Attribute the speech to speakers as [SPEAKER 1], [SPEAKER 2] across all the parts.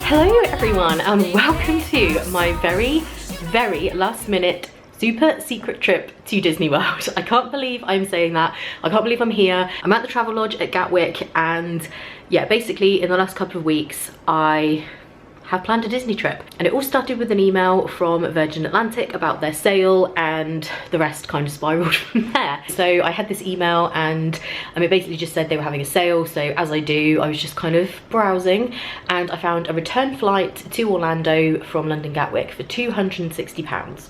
[SPEAKER 1] Hello everyone and welcome to my very last minute super secret trip to Disney World. I can't believe I'm saying that. I can't believe I'm here. I'm at the Travel Lodge at Gatwick and yeah, basically in the last couple of weeks I have planned a Disney trip, and it all started with an email from Virgin Atlantic about their sale, and the rest kind of spiraled from there. So I had this email and it basically just said they were having a sale, so as I do, I was just kind of browsing and I found a return flight to Orlando from London Gatwick for £260,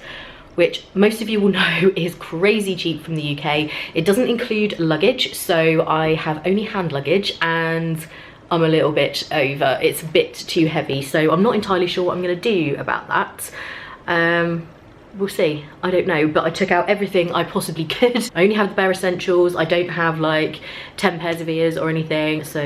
[SPEAKER 1] which most of you will know is crazy cheap from the UK. It doesn't include luggage, so I have only hand luggage and I'm a little bit over. It's a bit too heavy, so I'm not entirely sure what I'm gonna do about that. We'll see, I don't know, but I took out everything I possibly could. I only have the bare essentials. I don't have like 10 pairs of ears or anything, so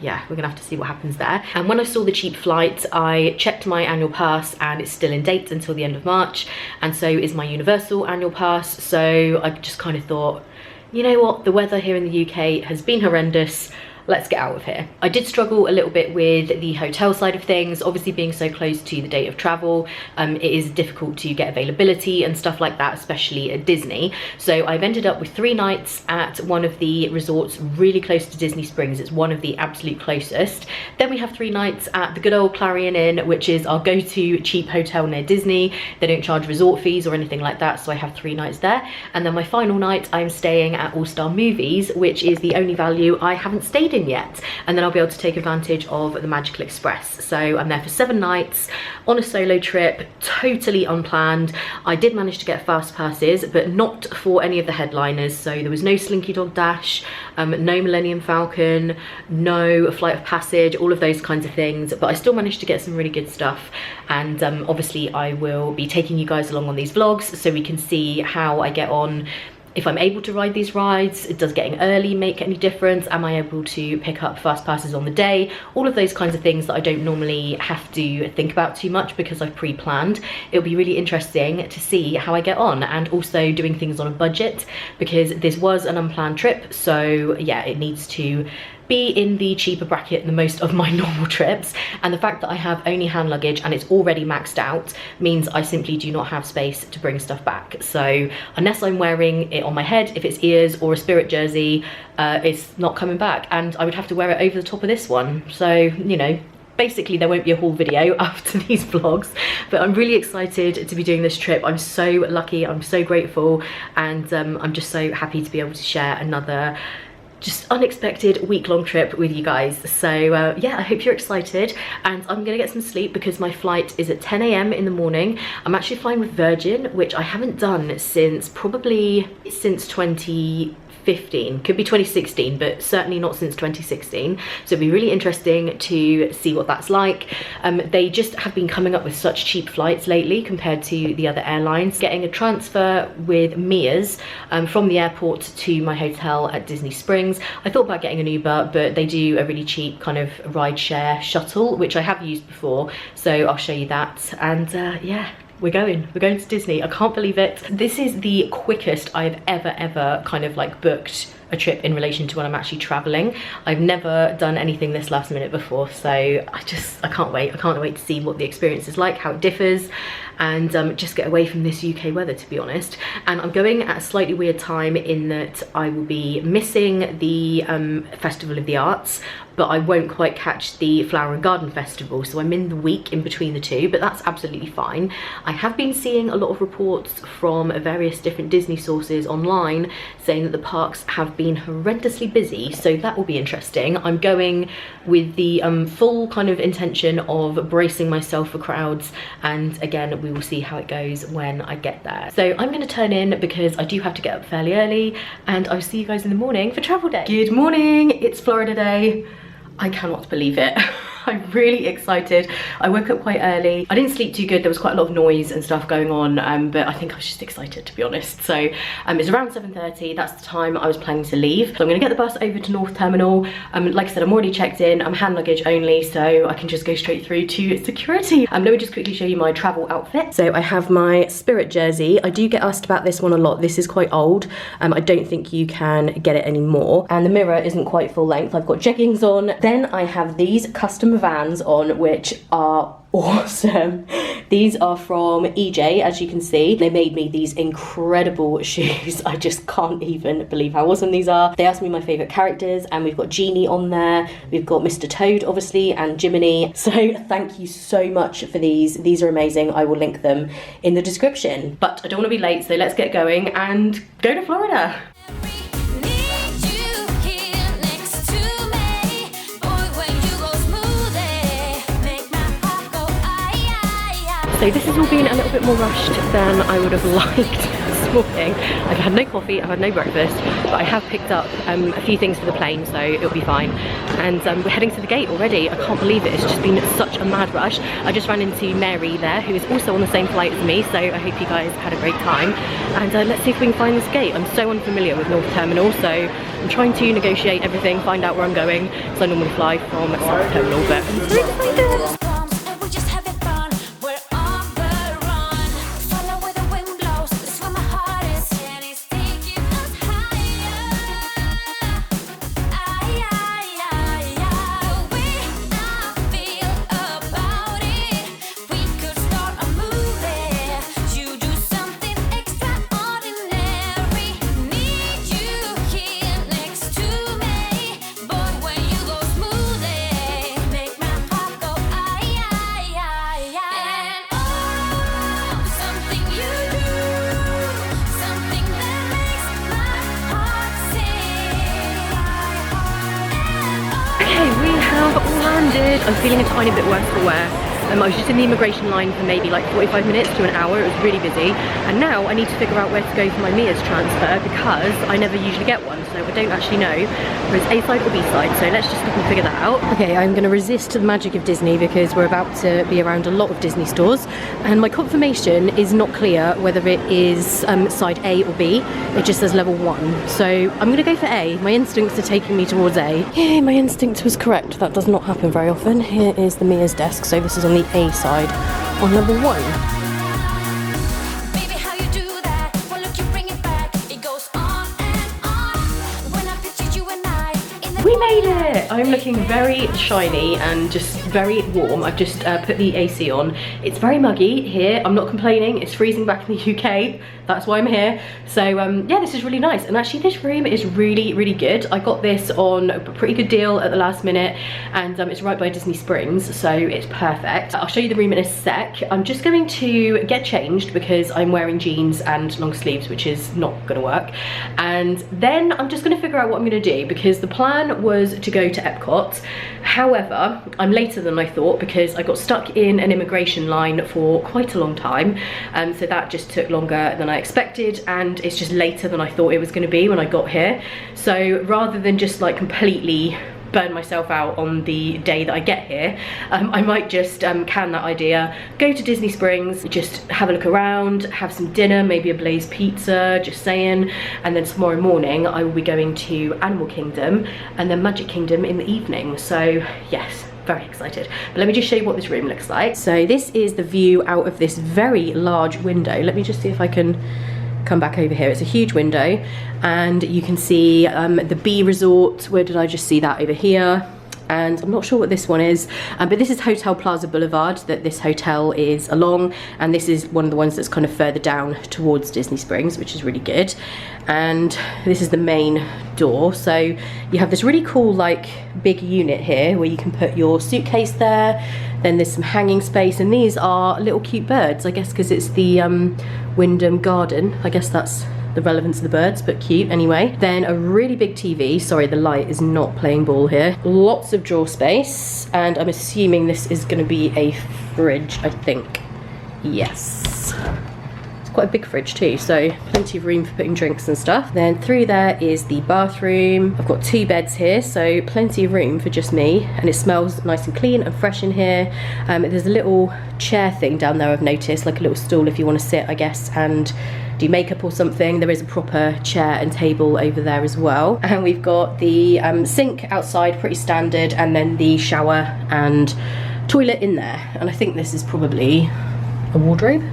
[SPEAKER 1] yeah, we're gonna have to see what happens there. And when I saw the cheap flight, I checked my annual pass and it's still in date until the end of March, and so is my Universal annual pass, so I just kind of thought, you know what, the weather here in the UK has been horrendous, let's get out of here. I did struggle a little bit with the hotel side of things. Obviously being so close to the date of travel, it is difficult to get availability and stuff like that, especially at Disney. So I've ended up with 3 nights at one of the resorts really close to Disney Springs. It's one of the absolute closest. Then we have 3 nights at the good old Clarion Inn, which is our go-to cheap hotel near Disney. They don't charge resort fees or anything like that, so I have 3 nights there. And then my final night, I'm staying at All Star Movies, which is the only value I haven't stayed in yet, and then I'll be able to take advantage of the Magical Express. So I'm there for 7 nights on a solo trip, totally unplanned. I did manage to get fast passes, but not for any of the headliners. So there was no Slinky Dog Dash, no Millennium Falcon, no Flight of Passage, all of those kinds of things, but I still managed to get some really good stuff. And obviously I will be taking you guys along on these vlogs so we can see how I get on, if I'm able to ride these rides. Does getting early make any difference? Am I able to pick up fast passes on the day? All of those kinds of things that I don't normally have to think about too much because I've pre-planned. It'll be really interesting to see how I get on, and also doing things on a budget because this was an unplanned trip. So yeah, it needs to be in the cheaper bracket than most of my normal trips, and the fact that I have only hand luggage and it's already maxed out means I simply do not have space to bring stuff back. So unless I'm wearing it on my head, if it's ears or a Spirit jersey, it's not coming back, and I would have to wear it over the top of this one. So, you know, basically there won't be a haul video after these vlogs, but I'm really excited to be doing this trip. I'm so lucky, I'm so grateful, and I'm just so happy to be able to share another just unexpected week-long trip with you guys. So yeah, I hope you're excited, and I'm gonna get some sleep because my flight is at 10 AM in the morning. I'm actually flying with Virgin, which I haven't done since probably since 2015 2015, could be 2016, but certainly not since 2016. So it'd be really interesting to see what that's like. They just have been coming up with such cheap flights lately compared to the other airlines. Getting a transfer with Mia's from the airport to my hotel at Disney Springs. I thought about getting an Uber, but they do a really cheap kind of ride share shuttle, which I have used before, so I'll show you that. And yeah, we're going to Disney. I can't believe it. This is the quickest I've ever kind of like booked a trip in relation to when I'm actually traveling. I've never done anything this last minute before, so I can't wait to see what the experience is like, how it differs, and just get away from this UK weather, to be honest. And I'm going at a slightly weird time in that I will be missing the Festival of the Arts, but I won't quite catch the Flower and Garden Festival, so I'm in the week in between the two, but that's absolutely fine. I have been seeing a lot of reports from various different Disney sources online saying that the parks have been horrendously busy, so that will be interesting. I'm going with the full kind of intention of bracing myself for crowds, and again, we will see how it goes when I get there. So I'm going to turn in because I do have to get up fairly early, and I'll see you guys in the morning for travel day. Good morning, it's Florida day. I cannot believe it. I'm really excited. I woke up quite early. I didn't sleep too good. There was quite a lot of noise and stuff going on, but I think I was just excited, to be honest. So it's around 7:30. That's the time I was planning to leave. So I'm gonna get the bus over to North Terminal. Like I said, I'm already checked in. I'm hand luggage only, so I can just go straight through to security. Let me just quickly show you my travel outfit. So I have my Spirit jersey. I do get asked about this one a lot. This is quite old. I don't think you can get it anymore. And the mirror isn't quite full length. I've got jeggings on. Then I have these custom Vans on, which are awesome. These are from EJ, as you can see. They made me these incredible shoes. I just can't even believe how awesome these are. They asked me my favorite characters, and we've got Genie on there. We've got Mr. Toad, obviously, and Jiminy. So thank you so much for these. These are amazing. I will link them in the description. But I don't want to be late, so let's get going and go to Florida. So this has all been a little bit more rushed than I would have liked this morning. I've had no coffee, I've had no breakfast, but I have picked up a few things for the plane, so it'll be fine. And we're heading to the gate already. I can't believe it. It's just been such a mad rush. I just ran into Mary there, who is also on the same flight as me, so I hope you guys had a great time. And let's see if we can find this gate. I'm so unfamiliar with North Terminal, so I'm trying to negotiate everything, find out where I'm going, because I normally fly from South Terminal, but I'm so excited. I'm feeling a tiny bit worse for wear. I was just in the immigration line for maybe like 45 minutes to an hour. It was really busy. And now I need to figure out where to go for my Mia's transfer because I never usually get one. So I don't actually know whether it's A side or B side. So let's just look and figure that out. Okay, I'm going to resist the magic of Disney because we're about to be around a lot of Disney stores. And my confirmation is not clear whether it is side A or B. It just says level 1. So I'm going to go for A. My instincts are taking me towards A. Yeah, my instinct was correct. That does not happen very often. Here is the Mia's desk. So this is on the A side on level 1. We made it! I'm looking very shiny and just very warm. I've just put the AC on. It's very muggy here. I'm not complaining. It's freezing back in the UK. That's why I'm here. So yeah, this is really nice. And actually this room is really good. I got this on a pretty good deal at the last minute, and it's right by Disney Springs, so it's perfect. I'll show you the room in a sec. I'm just going to get changed because I'm wearing jeans and long sleeves, which is not gonna work. And then I'm just gonna figure out what I'm gonna do, because the plan plan was to go to Epcot. However, I'm later than I thought because I got stuck in an immigration line for quite a long time. So that just took longer than I expected, and it's just later than I thought it was going to be when I got here. So rather than just like completely burn myself out on the day that I get here, I might just can that idea, go to Disney Springs, just have a look around, have some dinner, maybe a Blaze pizza, just saying, and then tomorrow morning I will be going to Animal Kingdom and then Magic Kingdom in the evening. So yes, very excited. But let me just show you what this room looks like. So this is the view out of this very large window. Let me just see if I can come back over here. It's a huge window, and you can see the Bee Resort. Where did I just see that? Over here. And I'm not sure what this one is, but this is Hotel Plaza Boulevard that this hotel is along, and this is one of the ones that's kind of further down towards Disney Springs, which is really good. And this is the main door. So you have this really cool like big unit here where you can put your suitcase there. Then there's some hanging space, and these are little cute birds, I guess because it's the Wyndham Garden. I guess that's the relevance of the birds, but cute anyway. Then a really big TV. Sorry, the light is not playing ball here. Lots of drawer space, and I'm assuming this is going to be a fridge, I think. Yes. It's quite a big fridge too, so plenty of room for putting drinks and stuff. Then through there is the bathroom. I've got 2 beds here, so plenty of room for just me, and it smells nice and clean and fresh in here. There's a little chair thing down there I've noticed, like a little stool if you want to sit, I guess, and do makeup or something. There is a proper chair and table over there as well. And we've got the sink outside, pretty standard, and then the shower and toilet in there. And I think this is probably a wardrobe.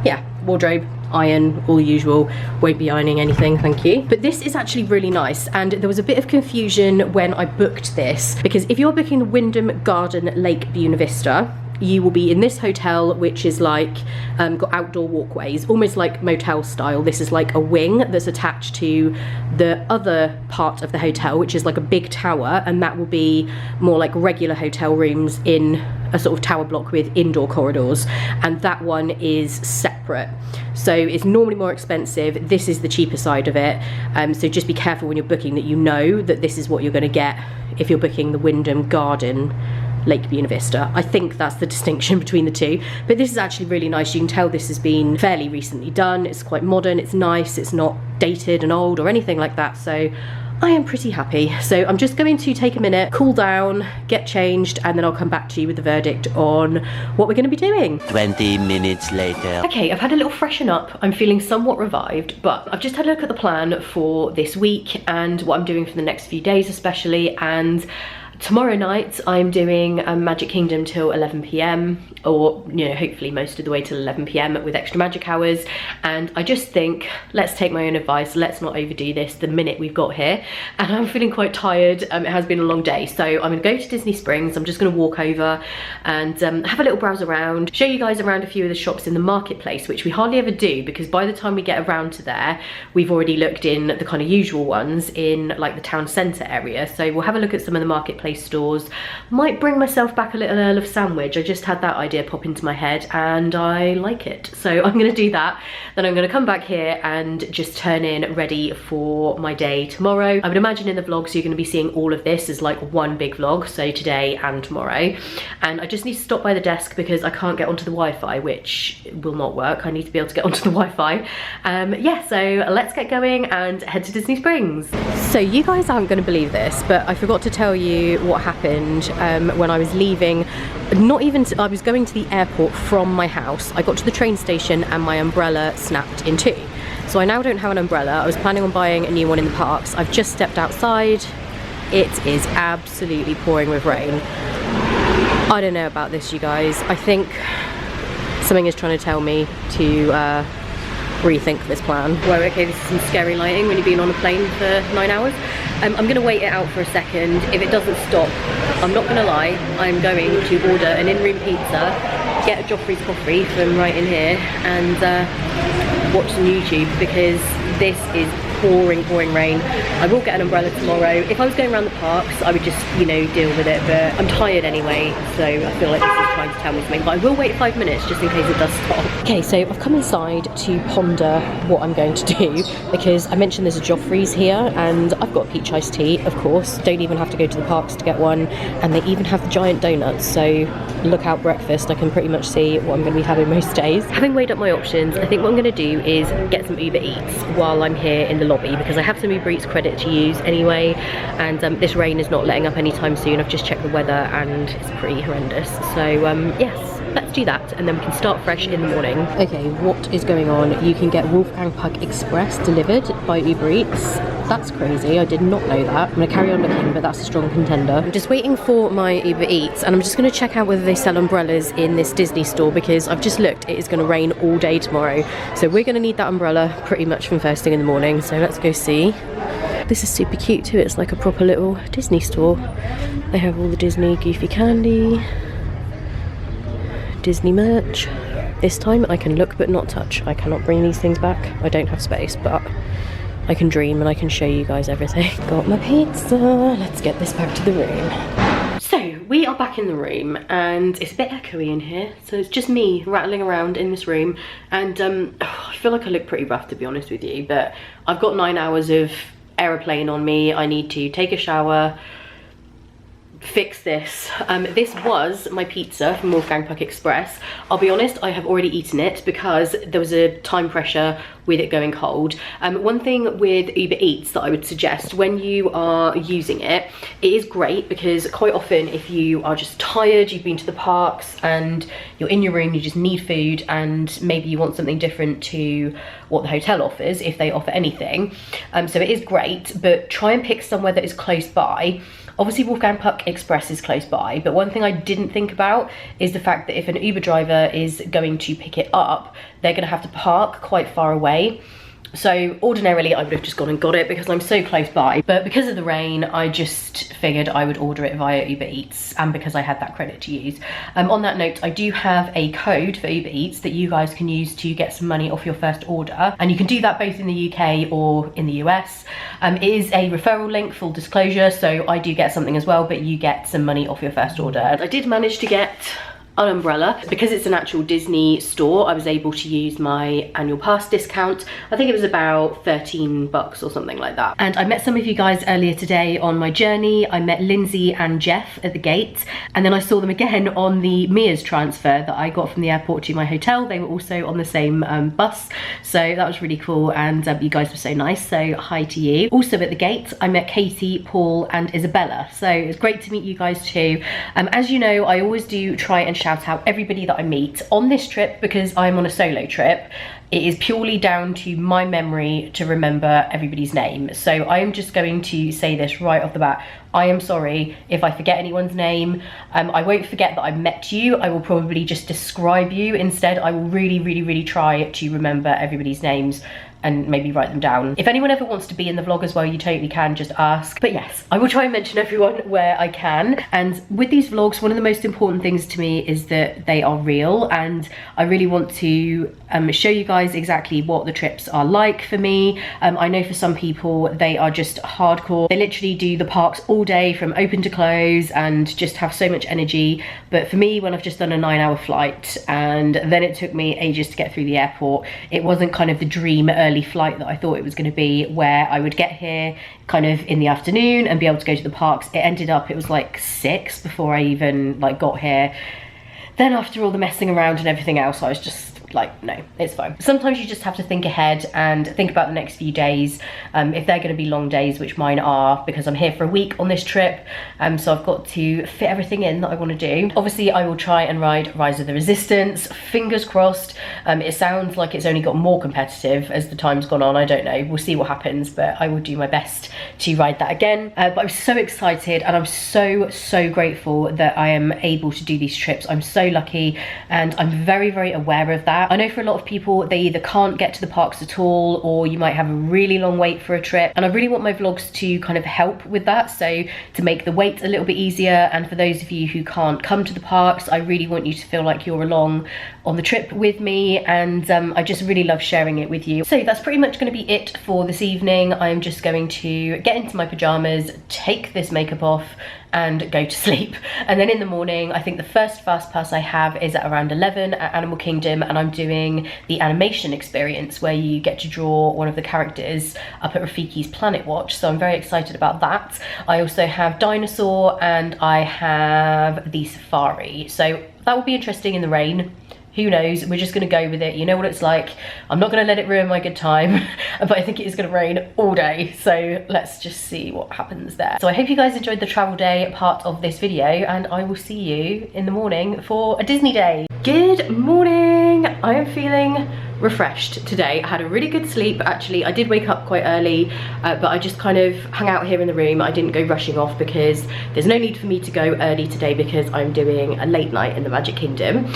[SPEAKER 1] Yeah, wardrobe, iron, all usual. Won't be ironing anything, thank you. But this is actually really nice, and there was a bit of confusion when I booked this, because if you're booking the Wyndham Garden Lake Buena Vista, you will be in this hotel, which is like got outdoor walkways, almost like motel style. This is like a wing that's attached to the other part of the hotel, which is like a big tower, and that will be more like regular hotel rooms in a sort of tower block with indoor corridors, and that one is separate. So it's normally more expensive. This is the cheaper side of it. So just be careful when you're booking that you know that this is what you're going to get if you're booking the Wyndham Garden Lake Buena Vista. I think that's the distinction between the two. But this is actually really nice. You can tell this has been fairly recently done. It's quite modern, it's nice, it's not dated and old or anything like that. So I am pretty happy. So I'm just going to take a minute, cool down, get changed, and then I'll come back to you with the verdict on what we're going to be doing.
[SPEAKER 2] 20 minutes later.
[SPEAKER 1] Okay, I've had a little freshen up. I'm feeling somewhat revived, but I've just had a look at the plan for this week and what I'm doing for the next few days especially. And tomorrow night I'm doing Magic Kingdom till 11 p.m, or you know, hopefully most of the way till 11 p.m. with extra magic hours. And I just think, let's take my own advice, let's not overdo this the minute we've got here. And I'm feeling quite tired. It has been a long day, so I'm gonna go to Disney Springs. I'm just gonna walk over and have a little browse around, show you guys around a few of the shops in the marketplace, which we hardly ever do because by the time we get around to there, we've already looked in the kind of usual ones in like the town centre area. So we'll have a look at some of the marketplace stores. Might bring myself back a little Earl of Sandwich. I just had that idea pop into my head and I like it, so I'm gonna do that. Then I'm gonna come back here and just turn in ready for my day tomorrow. I would imagine in the vlogs you're gonna be seeing all of this as like one big vlog, so today and tomorrow. And I just need to stop by the desk because I can't get onto the Wi-Fi, which will not work. I need to be able to get onto the Wi-Fi. Yeah, so let's get going and head to Disney Springs. So you guys aren't gonna believe this, but I forgot to tell you what happened when I was leaving. I was going to the airport from my house. I got to the train station and my umbrella snapped in two. So I now don't have an umbrella. I was planning on buying a new one in the parks. I've just stepped outside. It is absolutely pouring with rain. I don't know about this, you guys. I think something is trying to tell me to rethink this plan. Whoa, okay, this is some scary lighting when you've been on a plane for 9 hours. I'm gonna wait it out for a second. If it doesn't stop, I'm not gonna lie, I'm going to order an in-room pizza, get a Joffrey's coffee from right in here, and watch some YouTube because this is pouring rain. I will get an umbrella tomorrow. If I was going around the parks, I would just, you know, deal with it, but I'm tired anyway, so I feel like this is trying to tell me something. But I will wait 5 minutes just in case it does stop. Okay, so I've come inside to ponder what I'm going to do, because I mentioned there's a Joffrey's here, and I've got a peach iced tea, of course. Don't even have to go to the parks to get one, and they even have the giant donuts, so look out breakfast. I can pretty much see what I'm going to be having most days. Having weighed up my options, I think what I'm going to do is get some Uber Eats while I'm here in the lobby, because I have some Uber Eats credit to use anyway, and this rain is not letting up anytime soon. I've just checked the weather and it's pretty horrendous, so yes, let's do that and then we can start fresh in the morning. Okay, what is going on? You can get Wolfgang Puck Express delivered by Uber Eats. That's crazy, I did not know that. I'm gonna carry on looking, but that's a strong contender. I'm just waiting for my Uber Eats, and I'm just gonna check out whether they sell umbrellas in this Disney store, because I've just looked, it is gonna rain all day tomorrow. So we're gonna need that umbrella pretty much from first thing in the morning, so let's go see. This is super cute too, it's like a proper little Disney store. They have all the Disney Goofy candy, Disney merch. This time I can look but not touch. I cannot bring these things back. I don't have space, but I can dream and I can show you guys everything. Got my pizza. Let's get this back to the room. So we are back in the room and it's a bit echoey in here. So it's just me rattling around in this room, and I feel like I look pretty rough, to be honest with you, but I've got 9 hours of aeroplane on me. I need to take a shower, fix this. This was my pizza from Wolfgang Puck Express. I'll be honest, I have already eaten it because there was a time pressure with it going cold. One thing with Uber Eats that I would suggest when you are using it, it is great because quite often if you are just tired, you've been to the parks and you're in your room, you just need food, and maybe you want something different to what the hotel offers, if they offer anything. So it is great, but try and pick somewhere that is close by. Obviously Wolfgang Puck Express is close by, but one thing I didn't think about is the fact that if an Uber driver is going to pick it up, they're going to have to park quite far away. So ordinarily I would have just gone and got it because I'm so close by, but because of the rain I just figured I would order it via Uber Eats, and because I had that credit to use. On that note, I do have a code for Uber Eats that you guys can use to get some money off your first order, and you can do that both in the UK or in the US. It is a referral link, full disclosure, so I do get something as well, but you get some money off your first order. And I did manage to get an umbrella. Because it's an actual Disney store, I was able to use my annual pass discount. I think it was about 13 bucks or something like that. And I met some of you guys earlier today on my journey. I met Lindsay and Jeff at the gate, and then I saw them again on the Mia's transfer that I got from the airport to my hotel. They were also on the same bus, so that was really cool, and you guys were so nice, so hi to you. Also at the gate I met Katie, Paul and Isabella, so it's great to meet you guys too. As you know, I always do try and shout out everybody that I meet on this trip, because I'm on a solo trip. It is purely down to my memory to remember everybody's name. So I am just going to say this right off the bat. I am sorry if I forget anyone's name. I won't forget that I met you. I will probably just describe you instead. I will really try to remember everybody's names and maybe write them down. If anyone ever wants to be in the vlog as well, you totally can, just ask. But yes, I will try and mention everyone where I can. And with these vlogs, one of the most important things to me is that they are real, and I really want to show you guys exactly what the trips are like for me. I know for some people they are just hardcore. They literally do the parks all day from open to close and just have so much energy. But for me, when I've just done a 9-hour flight and then it took me ages to get through the airport, it wasn't kind of the dream early flight that I thought it was going to be, where I would get here kind of in the afternoon and be able to go to the parks. It ended up, it was like 6 before I even like got here. Then after all the messing around and everything else, I was just like, no, it's fine. Sometimes you just have to think ahead and think about the next few days, if they're going to be long days, which mine are, because I'm here for a week on this trip, so I've got to fit everything in that I want to do. Obviously I will try and ride Rise of the Resistance, fingers crossed. It sounds like it's only got more competitive as the time's gone on. I don't know, we'll see what happens, but I will do my best to ride that again. But I'm so excited, and I'm so grateful that I am able to do these trips. I'm so lucky, and I'm very aware of that. that. I know for a lot of people, they either can't get to the parks at all, or you might have a really long wait for a trip. And I really want my vlogs to kind of help with that. So to make the wait a little bit easier. And for those of you who can't come to the parks, I really want you to feel like you're along on the trip with me. And I just really love sharing it with you. So that's pretty much going to be it for this evening. I'm just going to get into my pajamas, take this makeup off, and go to sleep. And then in the morning, I think the first fast pass I have is at around 11 at Animal Kingdom, and I'm doing the animation experience where you get to draw one of the characters up at Rafiki's Planet Watch. So I'm very excited about that. I also have Dinosaur and I have the Safari. So that will be interesting in the rain. Who knows? We're just gonna go with it. You know what it's like. I'm not gonna let it ruin my good time, but I think it is gonna rain all day. So let's just see what happens there. So I hope you guys enjoyed the travel day part of this video, and I will see you in the morning for a Disney day. Good morning. I am feeling refreshed today. I had a really good sleep. Actually, I did wake up quite early, but I just kind of hung out here in the room. I didn't go rushing off because there's no need for me to go early today because I'm doing a late night in the Magic Kingdom.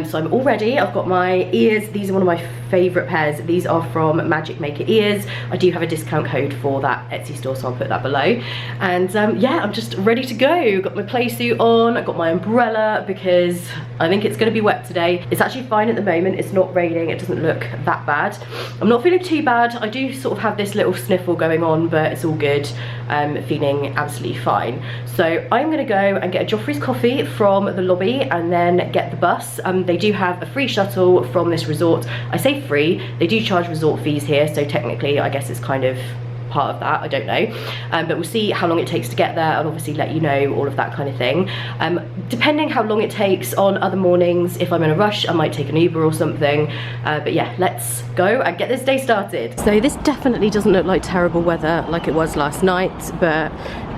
[SPEAKER 1] So I'm all ready. I've got my ears. These are one of my favorite pairs. These are from Magic Maker Ears. I do have a discount code for that Etsy store, so I'll put that below. And yeah, I'm just ready to go. Got my play suit on. I got my umbrella because I think it's going to be wet today. It's actually fine at the moment. It's not raining. It doesn't look that bad. I'm not feeling too bad. I do sort of have this little sniffle going on, but it's all good. Feeling absolutely fine. So I'm gonna go and get a Joffrey's coffee from the lobby and then get the bus. They do have a free shuttle from this resort. I say free, they do charge resort fees here, so technically I guess it's kind of part of that, I don't know, but we'll see how long it takes to get there. I'll obviously let you know all of that kind of thing. Depending how long it takes on other mornings, if I'm in a rush I might take an Uber or something, but yeah, let's go and get this day started. So this definitely doesn't look like terrible weather like it was last night, but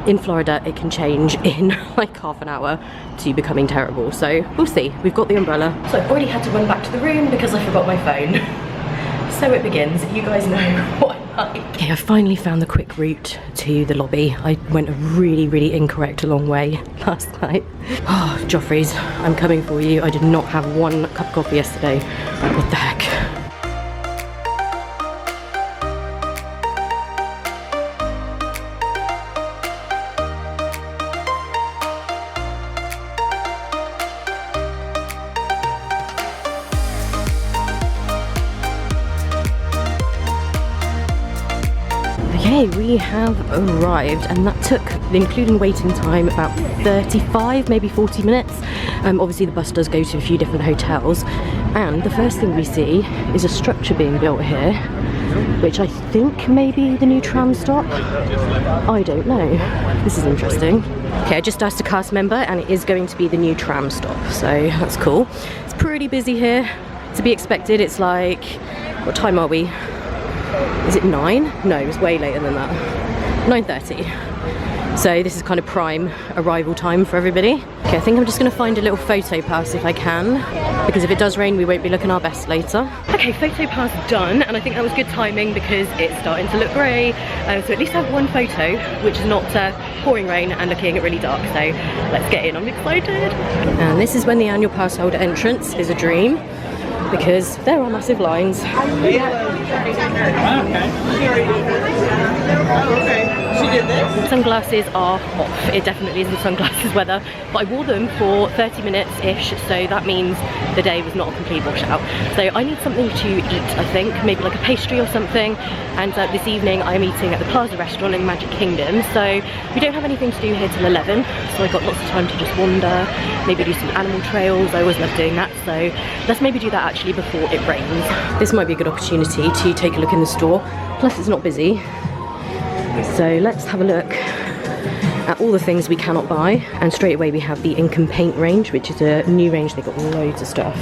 [SPEAKER 1] in Florida it can change in like half an hour to becoming terrible, so we'll see. We've got the umbrella. So I've already had to run back to the room because I forgot my phone. So it begins. You guys know what I'm like. Okay, I finally found the quick route to the lobby. I went a really incorrect long way last night. Oh, Joffrey's, I'm coming for you. I did not have one cup of coffee yesterday. What the heck? Okay, we have arrived, and that took, including waiting time, about 35, maybe 40 minutes. Obviously the bus does go to a few different hotels, and the first thing we see is a structure being built here, which I think may be the new tram stop. I don't know. This is interesting. Okay, I just asked a cast member and it is going to be the new tram stop, so that's cool. It's pretty busy here, to be expected. It's like, what time are we? Is it 9? No, it was way later than that. 9:30. So this is kind of prime arrival time for everybody. Okay, I think I'm just gonna find a little photo pass if I can, because if it does rain we won't be looking our best later. Okay, photo pass done, and I think that was good timing because it's starting to look grey. So at least I have one photo, which is not pouring rain and looking really dark, so let's get in, I'm excited. And this is when the annual pass holder entrance is a dream, because there are massive lines. Sunglasses are off. It definitely isn't sunglasses weather, but I wore them for 30 minutes-ish, so that means the day was not a complete washout. So I need something to eat, I think, maybe like a pastry or something, and this evening I'm eating at the Plaza restaurant in Magic Kingdom, so we don't have anything to do here till 11, so I got lots of time to just wander, maybe do some animal trails. I always love doing that, so let's maybe do that actually before it rains. This might be a good opportunity to take a look in the store, plus it's not busy. So let's have a look at all the things we cannot buy, and straight away we have the Ink and Paint range, which is a new range. They've got loads of stuff.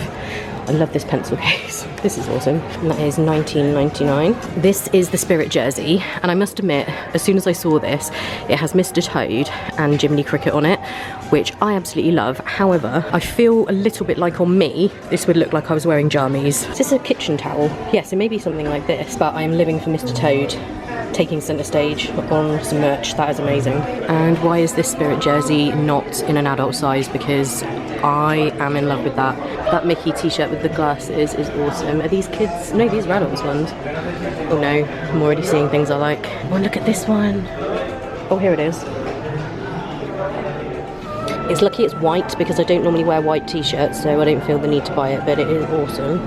[SPEAKER 1] I love this pencil case. This is awesome. And that is $19.99. This is the Spirit jersey, and I must admit, as soon as I saw this, it has Mr. Toad and Jiminy Cricket on it, which I absolutely love. However, I feel a little bit like on me, this would look like I was wearing jammies. Is this a kitchen towel? Yes, it may be something like this, but I am living for Mr. Toad taking centre stage on some merch. That is amazing. And why is this Spirit jersey not in an adult size? Because I am in love with that. That Mickey t-shirt with the glasses is awesome. Are these kids? No, these are adults ones. Oh no, I'm already seeing things I like. Oh, look at this one. Oh, here it is. It's lucky it's white because I don't normally wear white t-shirts, so I don't feel the need to buy it, but it is awesome.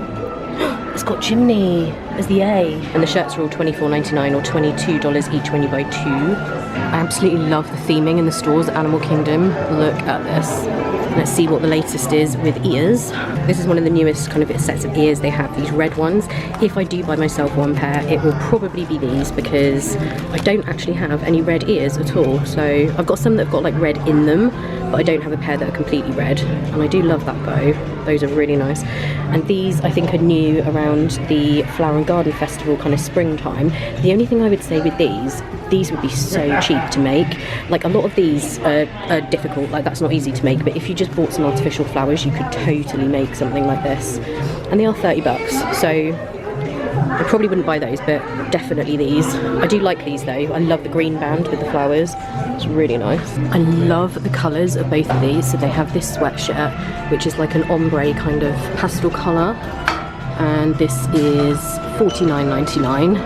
[SPEAKER 1] It's got chimney as the A. And the shirts are all $24.99 or $22 each when you buy 2. I absolutely love the theming in the stores at Animal Kingdom. Look at this. Let's see what the latest is with ears. This is one of the newest kind of sets of ears. They have these red ones. If I do buy myself one pair, it will probably be these because I don't actually have any red ears at all. So I've got some that have got like red in them, but I don't have a pair that are completely red. And I do love that bow. Those are really nice. And these I think are new around the Flower and Garden Festival kind of springtime. The only thing I would say with these would be so cheap to make. Like a lot of these are difficult, like that's not easy to make, but if you just bought some artificial flowers you could totally make something like this. And they are 30 bucks, so I probably wouldn't buy those, but definitely these. I do like these though. I love the green band with the flowers. It's really nice. I love the colours of both of these. So they have this sweatshirt, which is like an ombre kind of pastel colour. And this is $49.99.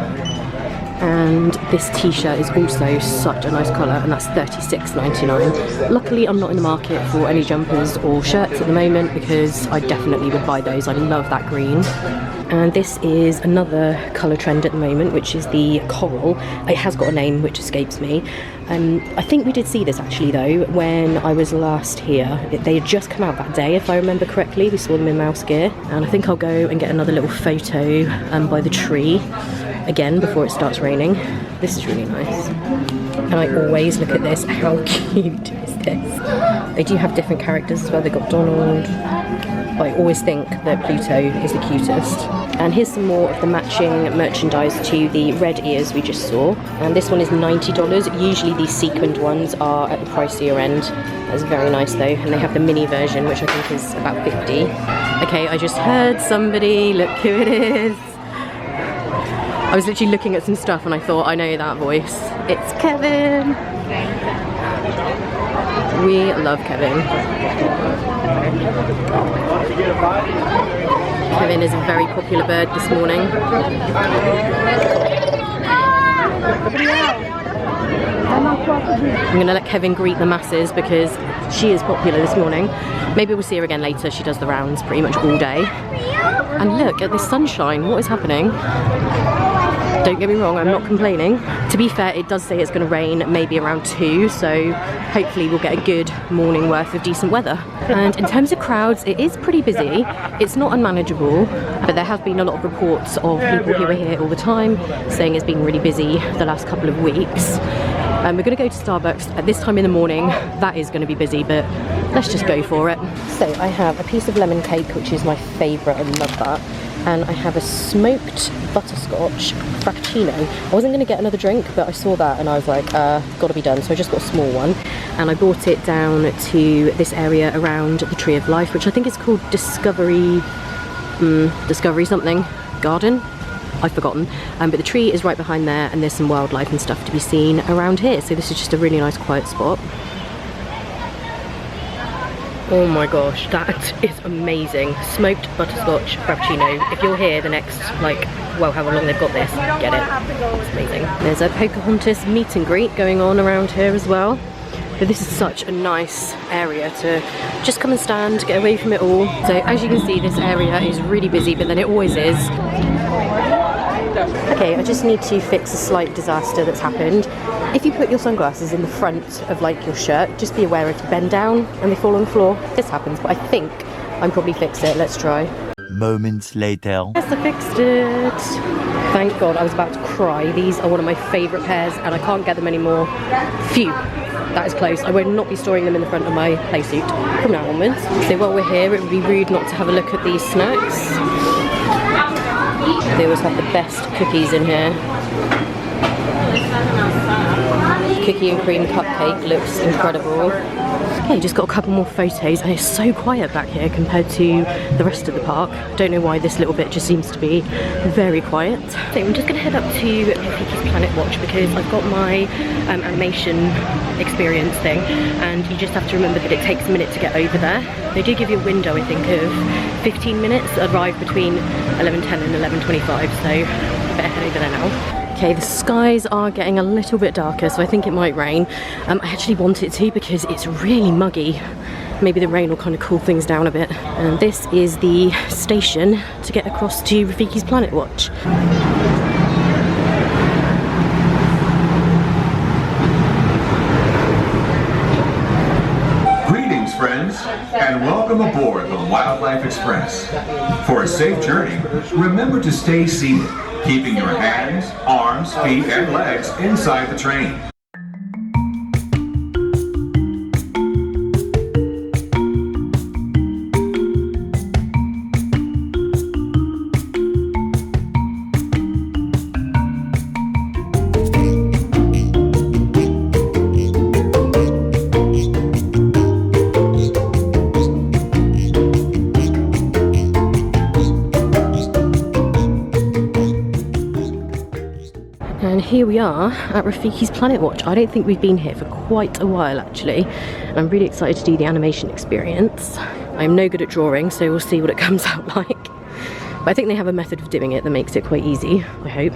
[SPEAKER 1] And this t-shirt is also such a nice colour, and that's $36.99. Luckily I'm not in the market for any jumpers or shirts at the moment because I definitely would buy those. I love that green. And this is another colour trend at the moment, which is the coral. It has got a name which escapes me. I think we did see this actually though when I was last here. They had just come out that day if I remember correctly. We saw them in mouse gear, and I think I'll go and get another little photo by the tree again before it starts raining. This is really nice. And I always look at this, how cute is this? They do have different characters as well. They've got Donald, but I always think that Pluto is the cutest. And here's some more of the matching merchandise to the red ears we just saw. And this one is $90. Usually these sequined ones are at the pricier end. That's very nice though. And they have the mini version, which I think is about 50. Okay, I just heard somebody. Look who it is. I was literally looking at some stuff and I thought, I know that voice. It's Kevin. We love Kevin. Kevin is a very popular bird this morning. I'm gonna let Kevin greet the masses because she is popular this morning. Maybe we'll see her again later. She does the rounds pretty much all day. And look at this sunshine. What is happening? Don't get me wrong, I'm not complaining. To be fair, it does say it's going to rain maybe around 2, so hopefully we'll get a good morning worth of decent weather. And in terms of crowds, it is pretty busy. It's not unmanageable, but there have been a lot of reports of people who are here all the time saying it's been really busy the last couple of weeks. We're going to go to Starbucks at this time in the morning. That is going to be busy, but let's just go for it. So I have a piece of lemon cake, which is my favourite. I love that. And I have a smoked butterscotch frappuccino. I wasn't going to get another drink, but I saw that and I was like, got to be done. So I just got a small one. And I brought it down to this area around the Tree of Life, which I think is called Discovery something Garden. I've forgotten. But the tree is right behind there and there's some wildlife and stuff to be seen around here. So this is just a really nice quiet spot. Oh my gosh, that is amazing. Smoked butterscotch frappuccino. If you're here the next, like, well, however long they've got this, get it. It's amazing. There's a Pocahontas Meet-and-Greet going on around here as well. But this is such a nice area to just come and stand, get away from it all. So as you can see, this area is really busy, but then it always is. Okay, I just need to fix a slight disaster that's happened. If you put your sunglasses in the front of like your shirt, just be aware if you bend down and they fall on the floor. This happens, but I think I'm probably fixed it. Let's try.
[SPEAKER 2] Moments later.
[SPEAKER 1] Yes, I fixed it. Thank God, I was about to cry. These are one of my favourite pairs and I can't get them anymore. Phew, that is close. I will not be storing them in the front of my playsuit from now onwards. So while we're here, it would be rude not to have a look at these snacks. They always have the best cookies in here. Cookie and cream cupcake looks incredible. Okay, just got a couple more photos and it's so quiet back here compared to the rest of the park. Don't know why this little bit just seems to be very quiet. So I'm just going to head up to Rafiki's Planet Watch because I've got my animation experience thing, and you just have to remember that it takes a minute to get over there. They do give you a window, I think, of 15 minutes, arrive between 11:10 and 11:25, so I better head over there now. Okay, the skies are getting a little bit darker, so I think it might rain. I actually want it to because it's really muggy. Maybe the rain will kind of cool things down a bit. And this is the station to get across to Rafiki's Planet Watch.
[SPEAKER 3] Greetings, friends, and welcome aboard the Wildlife Express. For a safe journey, remember to stay seated, keeping your hands, arms, feet, and legs inside the train.
[SPEAKER 1] And here we are at Rafiki's Planet Watch. I don't think we've been here for quite a while actually. I'm really excited to do the animation experience. I'm no good at drawing, so we'll see what it comes out like. But I think they have a method of doing it that makes it quite easy, I hope.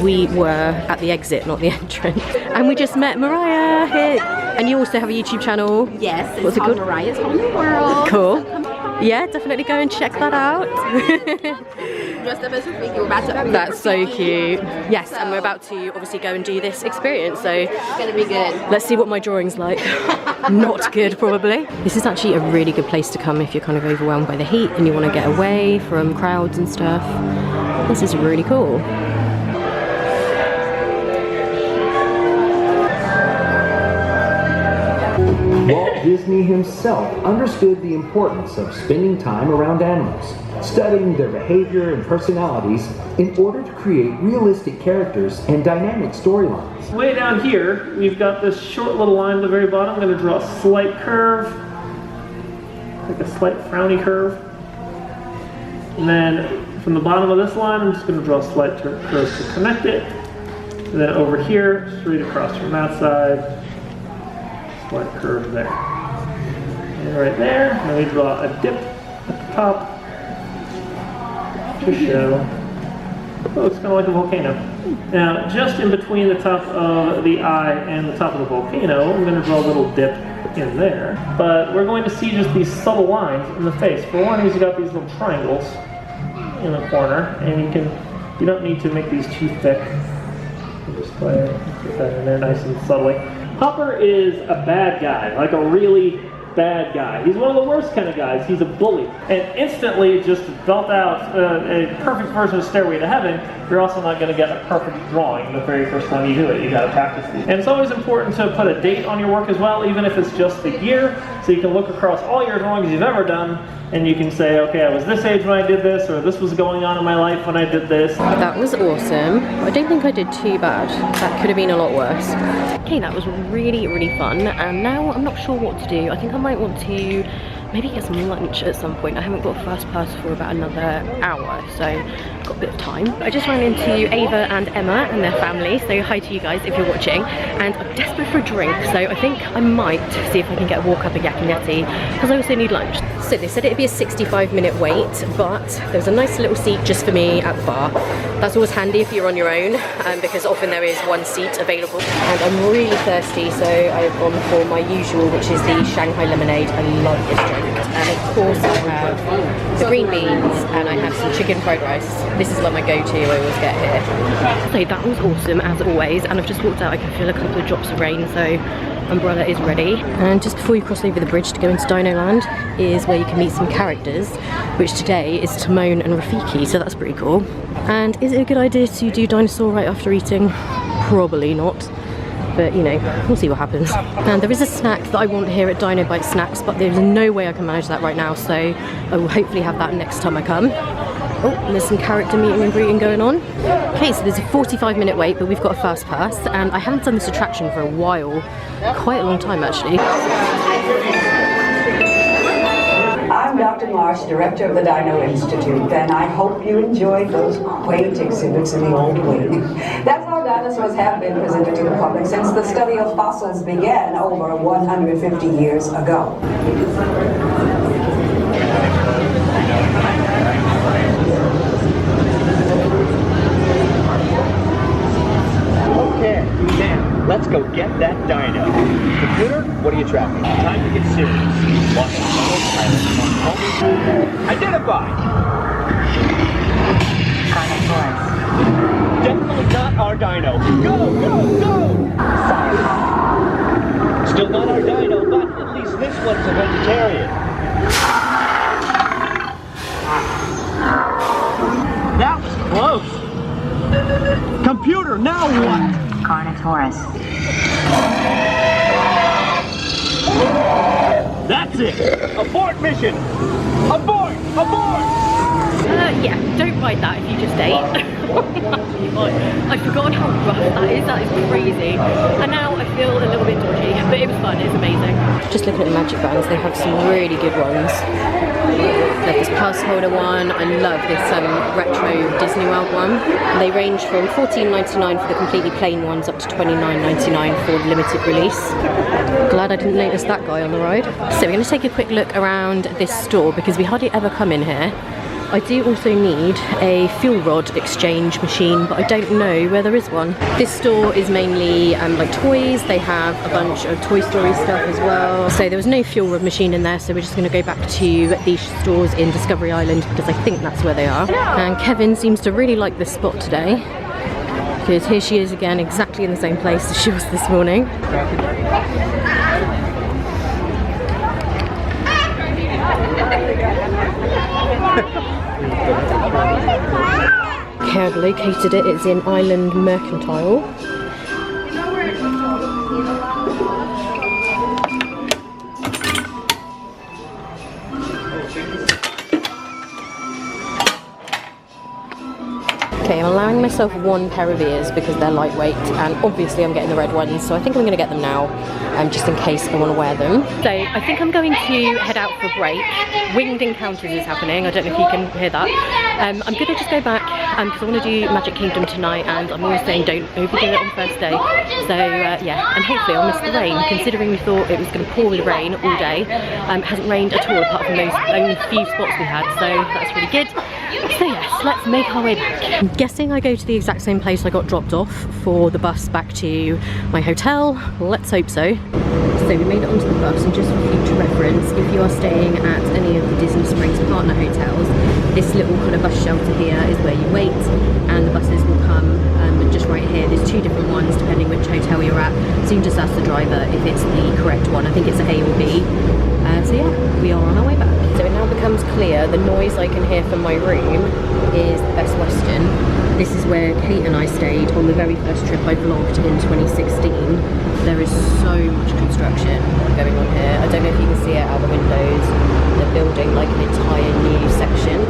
[SPEAKER 1] We were at the exit, not the entrance. And we just met Mariah here. And you also have a YouTube channel.
[SPEAKER 4] Yes,
[SPEAKER 1] What's it called?
[SPEAKER 4] Mariah's Whole New World.
[SPEAKER 1] Cool. Yeah, definitely go and check that out.
[SPEAKER 4] Dressed up as Rafiki, we're about to
[SPEAKER 1] That's so cute. Yes, and we're about to obviously go and do this experience, so
[SPEAKER 4] It's gonna be good.
[SPEAKER 1] let's see what my drawing's like. Not good, probably. This is actually a really good place to come if you're kind of overwhelmed by the heat and you want to get away from crowds and stuff. This is really cool.
[SPEAKER 5] Walt Disney himself understood the importance of spending time around animals, studying their behavior and personalities in order to create realistic characters and dynamic storylines.
[SPEAKER 6] Way down here, we've got this short little line at the very bottom. I'm going to draw a slight curve, like a slight frowny curve. And then from the bottom of this line, I'm just going to draw a slight curve to connect it. And then over here, straight across from that side, slight curve there. And right there, and then we draw a dip at the top to show, oh, it's kind of like a volcano. Now, just in between the top of the eye and the top of the volcano, I'm going to draw a little dip in there. But we're going to see just these subtle lines in the face. For one, you've got these little triangles in the corner, and you don't need to make these too thick. You just put that in there nice and subtly. Hopper is a bad guy, like a really bad guy. He's one of the worst kind of guys. He's a bully. And instantly just belt out a perfect version of Stairway to Heaven. You're also not going to get a perfect drawing the very first time you do it. You got to practice these. And it's always important to put a date on your work as well, even if it's just the year, so you can look across all your drawings you've ever done, and you can say, okay, I was this age when I did this, or this was going on in my life when I did this.
[SPEAKER 1] That was awesome. I don't think I did too bad. That could have been a lot worse. Okay, that was really, really fun. And now I'm not sure what to do. I think I might want to maybe get some lunch at some point. I haven't got a fast pass for about another hour, so I've got a bit of time. I just ran into Ava and Emma and their family, so hi to you guys if you're watching. And I'm desperate for a drink, so I think I might see if I can get a walk up a Yak and Yeti, because I also need lunch. So they said it'd be a 65-minute wait, but there's a nice little seat just for me at the bar. That's always handy if you're on your own, because often there is one seat available. And I'm really thirsty, so I've gone for my usual, which is the Shanghai lemonade. I love this drink. And of course I have the green beans, and I have some chicken fried rice. This is like my go-to I always get here. So that was awesome as always, and I've just walked out. I can feel a couple of drops of rain, so umbrella is ready. And just before you cross over the bridge to go into Dino Land is where you can meet some characters, which today is Timon and Rafiki, so that's pretty cool. And is it a good idea to do dinosaur right after eating? Probably not, but you know, we'll see what happens. And there is a snack that I want here at Dino Bite Snacks, but there's no way I can manage that right now, so I will hopefully have that next time I come. Oh, and there's some character meeting and greeting going on. Okay, so there's a 45-minute wait, but we've got a fast pass, and I haven't done this attraction for a while, quite a long time actually.
[SPEAKER 7] Karen Marsh, director of the Dino Institute, and I hope you enjoyed those quaint exhibits in the old wing. That's how dinosaurs have been presented to the public since the study of fossils began over 150 years ago.
[SPEAKER 8] Okay, now, let's go get that dino. Computer, what are you tracking? Time to get serious. Identify! Definitely not our dino. Go, go, go! Still not our dino, but at least this one's a vegetarian. That was close. Computer, now what?
[SPEAKER 9] Carnotaurus.
[SPEAKER 8] That's it! Abort mission! Abort! Abort!
[SPEAKER 1] Yeah, don't ride that if you just ate. I've forgotten how rough that is crazy. And now I feel a little bit dodgy, but it was fun, it's amazing. Just looking at the magic bands, they have some really good ones. Like this pass holder one, I love this retro Disney World one. They range from $14.99 for the completely plain ones up to $29.99 for the limited release. Glad I didn't notice that guy on the ride. So we're going to take a quick look around this store because we hardly ever come in here. I do also need a fuel rod exchange machine, but I don't know where there is one. This store is mainly like toys. They have a bunch of Toy Story stuff as well. So there was no fuel rod machine in there, so we're just going to go back to these stores in Discovery Island because I think that's where they are. And Kevin seems to really like this spot today because here she is again, exactly in the same place as she was this morning. Okay, I've located it. It's in Island Mercantile. Okay, I'm allowing myself one pair of ears because they're lightweight, and obviously I'm getting the red ones, so I think I'm going to get them now, just in case I want to wear them. So I think I'm going to head out for a break. Winged Encounters is happening, I don't know if you can hear that. I'm going to just go back because I want to do Magic Kingdom tonight, and I'm always saying don't overdo it on first day. So yeah, and hopefully I'll miss the rain, considering we thought it was going to pour with rain all day. It hasn't rained at all apart from those only few spots we had, so that's really good. So yes, let's make our way back. I'm guessing I go to the exact same place I got dropped off for the bus back to my hotel. Let's hope so. So we made it onto the bus, and just for future reference, if you are staying at any of the Disney Springs partner hotels, this little kind of bus shelter here is where you wait, and the buses will come just right here. There's two different ones depending which hotel you're at, so you can just ask the driver if it's the correct one. I think it's A or B. So yeah, we are on our way back. So it now becomes clear the noise I can hear from my room is the Best Western. This is where Kate and I stayed on the very first trip I vlogged in 2016. There is so much construction going on here. I don't know if you can see it out the windows. They're building like an entire new section.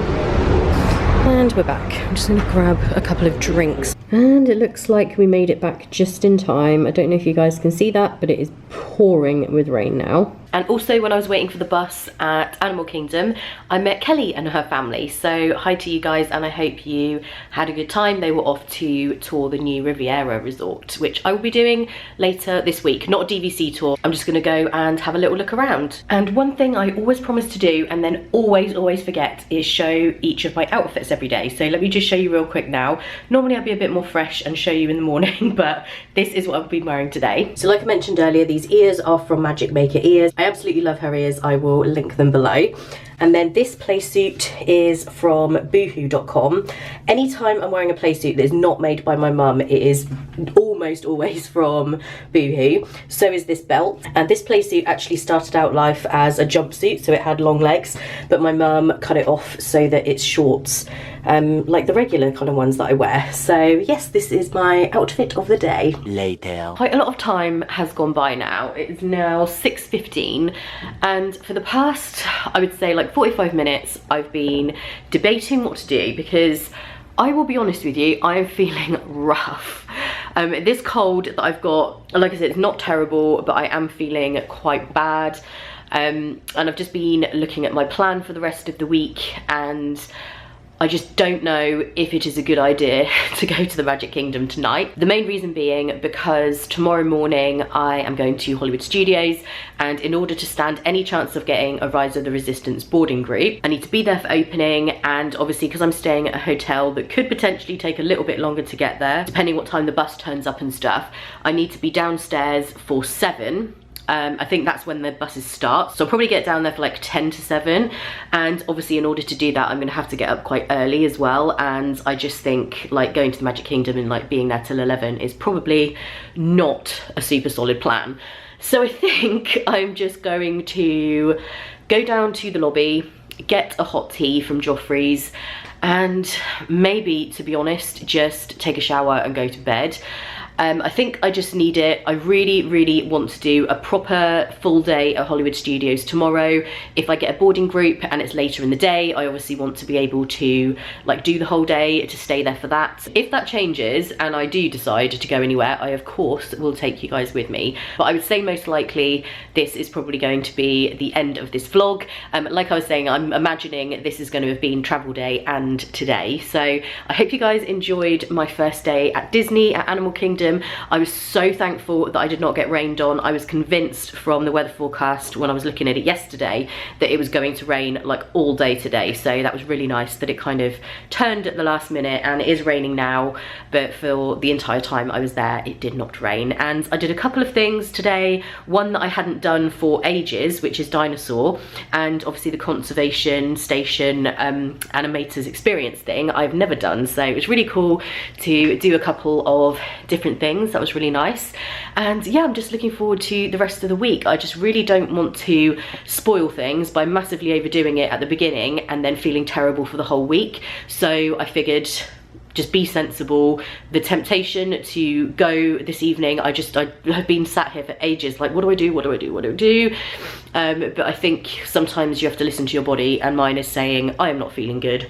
[SPEAKER 1] And we're back. I'm just going to grab a couple of drinks. And it looks like we made it back just in time. I don't know if you guys can see that, but it is pouring with rain now. And also when I was waiting for the bus at Animal Kingdom, I met Kelly and her family. So hi to you guys, and I hope you had a good time. They were off to tour the new Riviera Resort, which I will be doing later this week. Not a DVC tour, I'm just gonna go and have a little look around. And one thing I always promise to do, and then always forget, is show each of my outfits every day. So let me just show you real quick now. Normally I'd be a bit more fresh and show you in the morning, but this is what I've been wearing today. So like I mentioned earlier, these ears are from Magic Maker Ears. I absolutely love her ears. I will link them below. And then this play suit is from boohoo.com. Anytime I'm wearing a play suit that is not made by my mum, it is almost always from Boohoo. So is this belt. And this play suit actually started out life as a jumpsuit, so it had long legs, but my mum cut it off so that it's shorts, like the regular kind of ones that I wear. So yes, this is my outfit of the day.
[SPEAKER 2] Later.
[SPEAKER 1] Quite a lot of time has gone by now. It is now 6:15, and for the past, I would say like 45 minutes, I've been debating what to do, because I will be honest with you, I am feeling rough. This cold that I've got, like I said, it's not terrible, but I am feeling quite bad. And I've just been looking at my plan for the rest of the week, and I just don't know if it is a good idea to go to the Magic Kingdom tonight. The main reason being because tomorrow morning I am going to Hollywood Studios, and in order to stand any chance of getting a Rise of the Resistance boarding group, I need to be there for opening, and obviously because I'm staying at a hotel that could potentially take a little bit longer to get there, depending what time the bus turns up and stuff, I need to be downstairs for 7. I think that's when the buses start. So I'll probably get down there for like 10 to 7. And obviously in order to do that, I'm gonna have to get up quite early as well. And I just think like going to the Magic Kingdom and like being there till 11 is probably not a super solid plan. So I think I'm just going to go down to the lobby, get a hot tea from Joffrey's, and maybe, to be honest, just take a shower and go to bed. I think I just need it. I really, really want to do a proper full day at Hollywood Studios tomorrow. If I get a boarding group and it's later in the day, I obviously want to be able to like do the whole day, to stay there for that. If that changes and I do decide to go anywhere, I of course will take you guys with me. But I would say most likely this is probably going to be the end of this vlog. Like I was saying, I'm imagining this is going to have been travel day and today. So I hope you guys enjoyed my first day at Disney, at Animal Kingdom. I was so thankful that I did not get rained on. I was convinced from the weather forecast when I was looking at it yesterday that it was going to rain like all day today. So that was really nice that it kind of turned at the last minute, and it is raining now, but for the entire time I was there it did not rain. And I did a couple of things today, one that I hadn't done for ages, which is Dinosaur, and obviously the conservation station animators experience thing I've never done, so it was really cool to do a couple of different things. That was really nice. And yeah, I'm just looking forward to the rest of the week. I just really don't want to spoil things by massively overdoing it at the beginning and then feeling terrible for the whole week. So I figured just be sensible. The temptation to go this evening, I have been sat here for ages like, what do I do, what do I do, what do I do? But I think sometimes you have to listen to your body, and mine is saying I am not feeling good.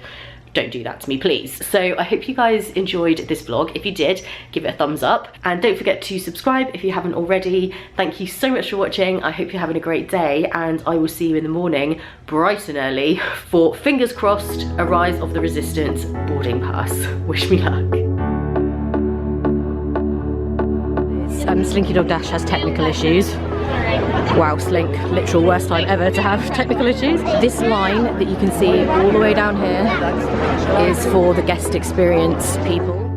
[SPEAKER 1] Don't do that to me, please. So I hope you guys enjoyed this vlog. If you did, give it a thumbs up, and don't forget to subscribe if you haven't already. Thank you so much for watching. I hope you're having a great day, and I will see you in the morning bright and early for, fingers crossed, a Rise of the Resistance boarding pass. Wish me luck. Slinky Dog Dash has technical issues. Wow, Slink, literal worst time ever to have technical issues. This line that you can see all the way down here is for the guest experience people.